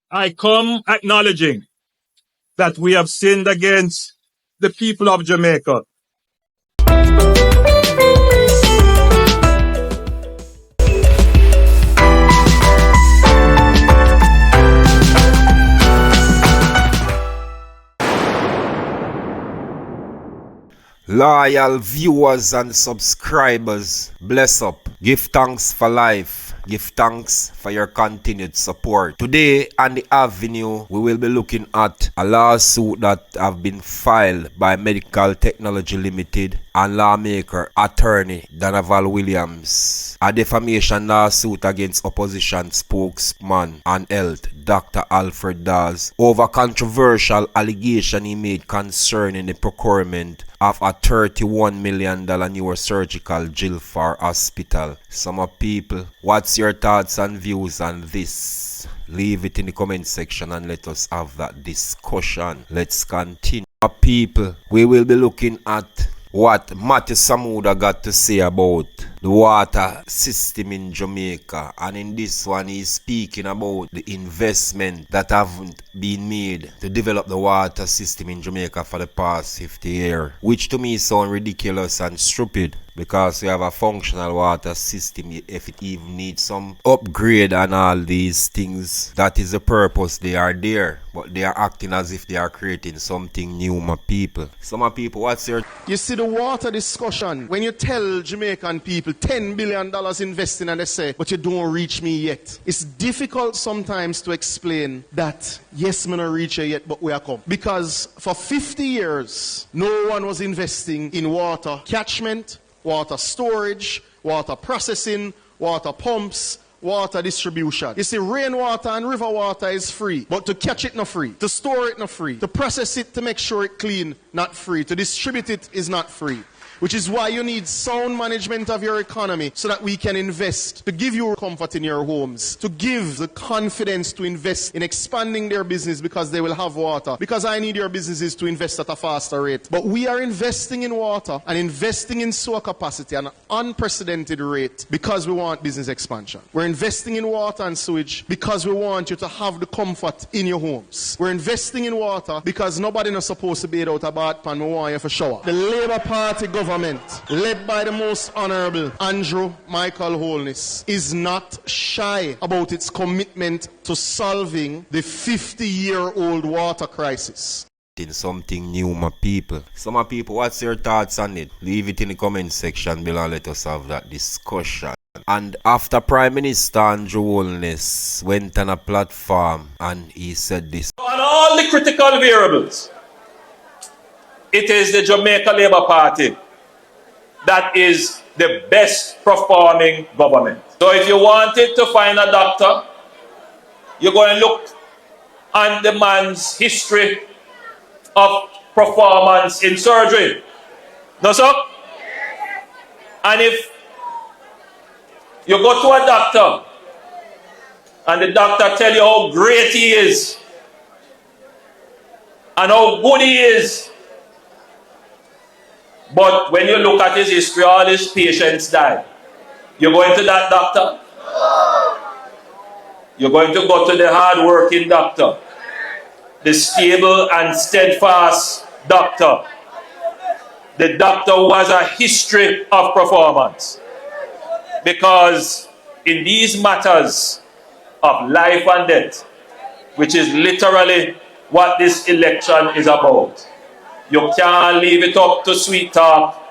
I come acknowledging that we have sinned against the people of Jamaica. Loyal viewers and subscribers, bless up. Give thanks for life. Give thanks for your continued support. Today on the Avenue, we will be looking at a lawsuit that have been filed by Medical Technology Limited and lawmaker attorney Danavonwillams. A defamation lawsuit against opposition spokesman and health Dr. Alfred Dawes over controversial allegation he made concerning the procurement of a $31 million neurosurgical Gilfar hospital. Some people, what's your thoughts and views on this? Leave it in the comment section and let us have that discussion. Let's continue. People, we will be looking at what Matthewsamuda got to say about the water system in Jamaica, and in this one he's speaking about the investment that haven't been made to develop the water system in Jamaica for the past 50 years, which to me sounds ridiculous and stupid, because we have a functional water system. If it even needs some upgrade and all these things, that is the purpose. They are there, but they are acting as if they are creating something new. My people, what's your... You see the water discussion, when you tell Jamaican people $10 billion investing and they say, but you don't reach me yet. It's difficult sometimes to explain that, yes, me not reach you yet, but we are come. Because for 50 years, no one was investing in water catchment, water storage, water processing, water pumps, water distribution. You see, rainwater and river water is free, but to catch it not free, to store it not free, to process it to make sure it clean not free, to distribute it is not free. Which is why you need sound management of your economy so that we can invest, to give you comfort in your homes, to give the confidence to invest in expanding their business because they will have water. Because I need your businesses to invest at a faster rate. But we are investing in water and investing in sewer capacity at an unprecedented rate because we want business expansion. We're investing in water and sewage because we want you to have the comfort in your homes. We're investing in water because nobody is supposed to bathe out a bath pan. We want you for shower. The Labour Party government, led by the most honorable Andrew Holness, is not shy about its commitment to solving the 50-year-old water crisis. Something new, my people. So my people, what's your thoughts on it? Leave it in the comment section below and let us have that discussion. And after Prime Minister Andrew Holness went on a platform and he said this: On all the critical variables, it is the Jamaica Labour Party that is the best performing government. So if you wanted to find a doctor, you're going to look at the man's history of performance in surgery. No, sir? And if you go to a doctor and the doctor tell you how great he is and how good he is, but when you look at his history, all his patients die, you're going to that doctor? You're going to go to the hard-working doctor, the stable and steadfast doctor, the doctor who has a history of performance. Because in these matters of life and death, which is literally what this election is about, you can't leave it up to sweet talk,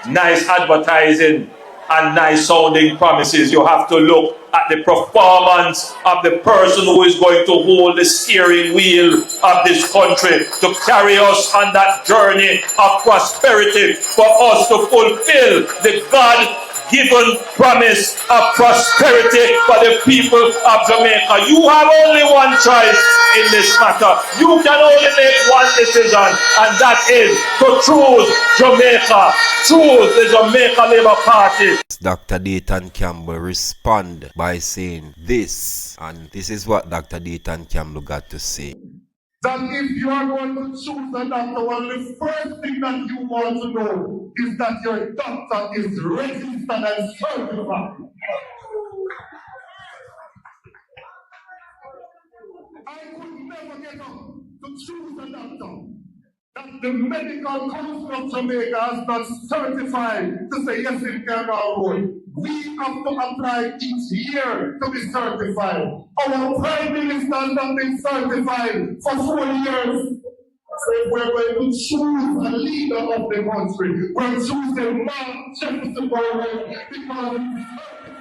nice advertising, and nice sounding promises. You have to look at the performance of the person who is going to hold the steering wheel of this country to carry us on that journey of prosperity, for us to fulfill the God-given promise of prosperity for the people of Jamaica. You have only one choice in this matter. You can only make one decision, and that is to choose Jamaica. Choose the Jamaica Labour Party. Dr. Dayton Campbell respond by saying this, and this is what Dr. Dayton Campbell got to say. That if you are going to choose a doctor, well, the first thing that you want to know is that your doctor is registered and certified. could never get up to choose a doctor that the medical council of Jamaica has not certified to say yes, it can go. We have to apply each year to be certified. Our prime minister has not been certified for 4 years. So if we're going to choose a leader of the country, we're choosing Mark Jefferson Borough because he's certified.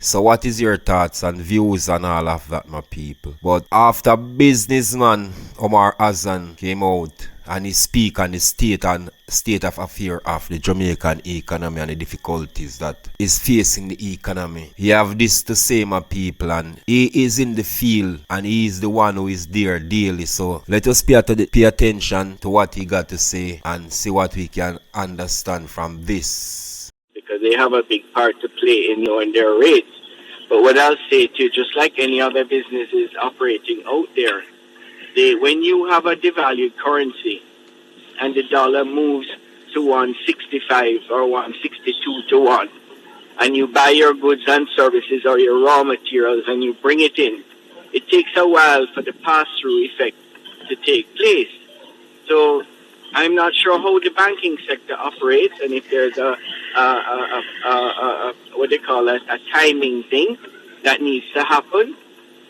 So what is your thoughts and views on all of that, my people? But after businessman Omar Azan came out and he speak on the state of affairs of the Jamaican economy and the difficulties that is facing the economy, he have this to say, my people, and he is in the field and he is the one who is there daily. So let us pay attention to what he got to say and see what we can understand from this. Because they have a big part to play in knowing their rates. But what I'll say to you, just like any other businesses operating out there, when you have a devalued currency and the dollar moves to 165 or 162 to 1, and you buy your goods and services or your raw materials and you bring it in, it takes a while for the pass-through effect to take place. So I'm not sure how the banking sector operates and if there's a what they call it, a timing thing that needs to happen.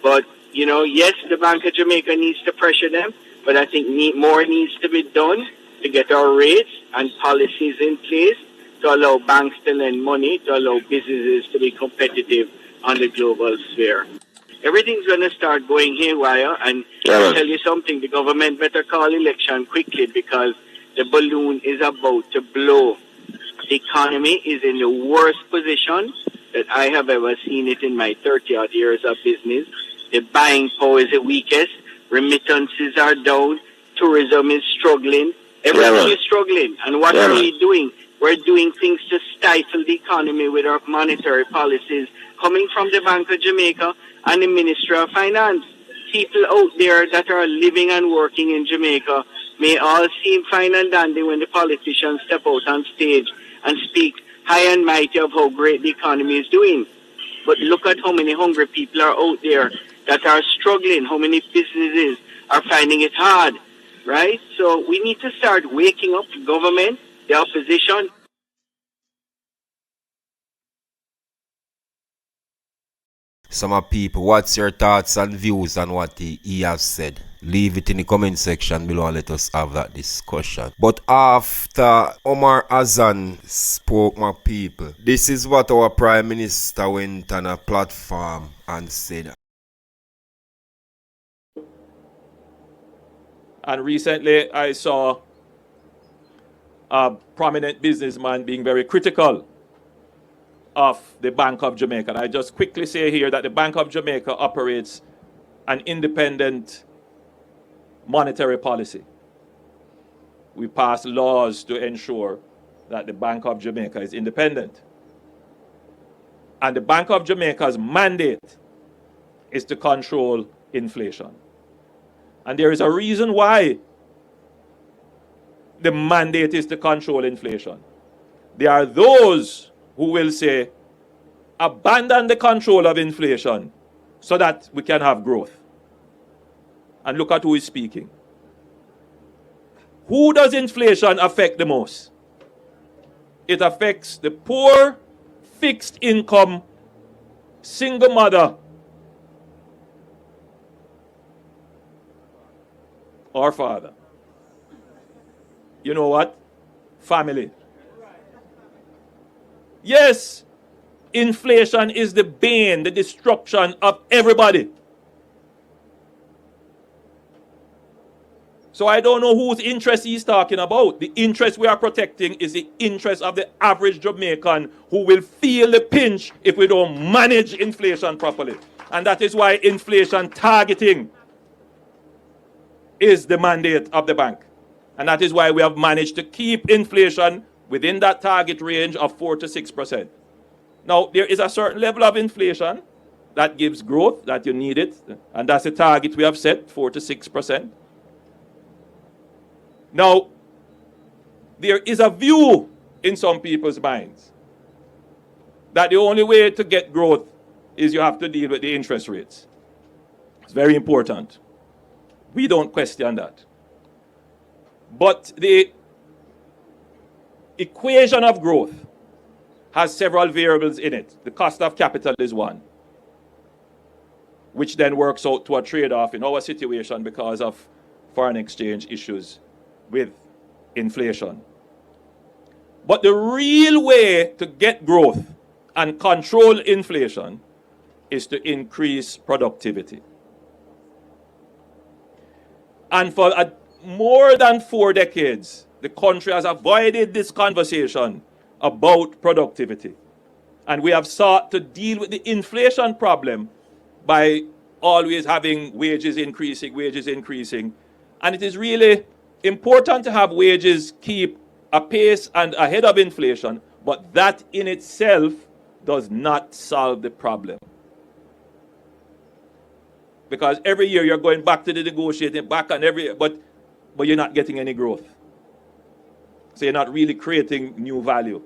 But, you know, yes, the Bank of Jamaica needs to pressure them, but I think more needs to be done to get our rates and policies in place to allow banks to lend money, to allow businesses to be competitive on the global sphere. Everything's going to start going haywire, and I'll tell you something, the government better call election quickly because the balloon is about to blow. The economy is in the worst position that I have ever seen it in my 30-odd years of business. The buying power is the weakest, remittances are down, tourism is struggling, everything is struggling. And what are we doing? We're doing things to stifle the economy with our monetary policies coming from the Bank of Jamaica and the Ministry of Finance. People out there that are living and working in Jamaica may all seem fine and dandy when the politicians step out on stage and speak high and mighty of how great the economy is doing. But look at how many hungry people are out there that are struggling, how many businesses are finding it hard, right? So we need to start waking up the government, the opposition. Some people, what's your thoughts and views on what he has said? Leave it in the comment section below and let us have that discussion. But after Omar Azan spoke, my people, this is what our Prime Minister went on a platform and said. And recently I saw a prominent businessman being very critical of the Bank of Jamaica. And I just quickly say here that the Bank of Jamaica operates an independent monetary policy. We pass laws to ensure that the Bank of Jamaica is independent. And the Bank of Jamaica's mandate is to control inflation. And there is a reason why the mandate is to control inflation. There are those who will say, abandon the control of inflation so that we can have growth. And look at who is speaking. Who does inflation affect the most? It affects the poor, fixed income, single mother, or father. You know what? Family. Yes, inflation is the bane, the destruction of everybody. So I don't know whose interest he's talking about. The interest we are protecting is the interest of the average Jamaican who will feel the pinch if we don't manage inflation properly. And that is why inflation targeting is the mandate of the bank. And that is why we have managed to keep inflation within that target range of 4 to 6%. Now, there is a certain level of inflation that gives growth, that you need it, and that's the target we have set, 4 to 6%. Now, there is a view in some people's minds that the only way to get growth is you have to deal with the interest rates. It's very important. We don't question that. But the equation of growth has several variables in it. The cost of capital is one, which then works out to a trade-off in our situation because of foreign exchange issues with inflation. But the real way to get growth and control inflation is to increase productivity. And for more than 4 decades, the country has avoided this conversation about productivity. And we have sought to deal with the inflation problem by always having wages increasing. And it is really important to have wages keep apace and ahead of inflation, but that in itself does not solve the problem. Because every year you're going back to the negotiating back and but you're not getting any growth. So you're not really creating new value.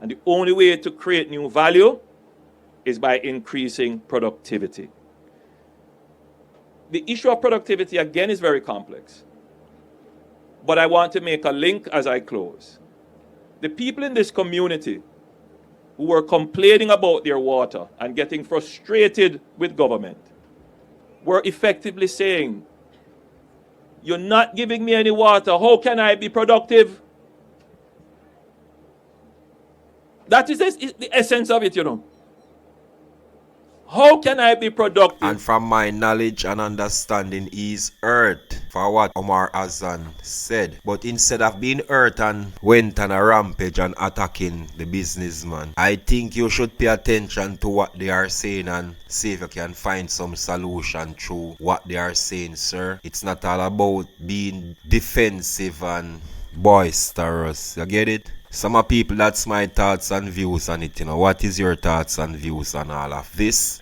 And the only way to create new value is by increasing productivity. The issue of productivity, again, is very complex. But I want to make a link as I close. The people in this community who were complaining about their water and getting frustrated with government were effectively saying, you're not giving me any water, how can I be productive? That is the essence of it, you know. How can I be productive? And from my knowledge and understanding is hurt for what Omar Azan said. But instead of being hurt and went on a rampage and attacking the businessman, I think you should pay attention to what they are saying and see if you can find some solution through what they are saying, sir. It's not all about being defensive and boisterous. You get it? Some of people, that's my thoughts and views on it, you know. What is your thoughts and views on all of this?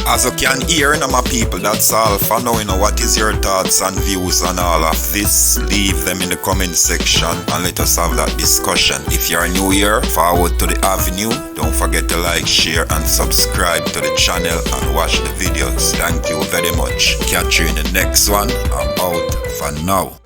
As you can hear, my people, that's all for now, you know. What is your thoughts and views on all of this? Leave them in the comment section and let us have that discussion. If you are new here, forward to the avenue. Don't forget to like, share and subscribe to the channel and watch the videos. Thank you very much. Catch you in the next one. I'm out for now.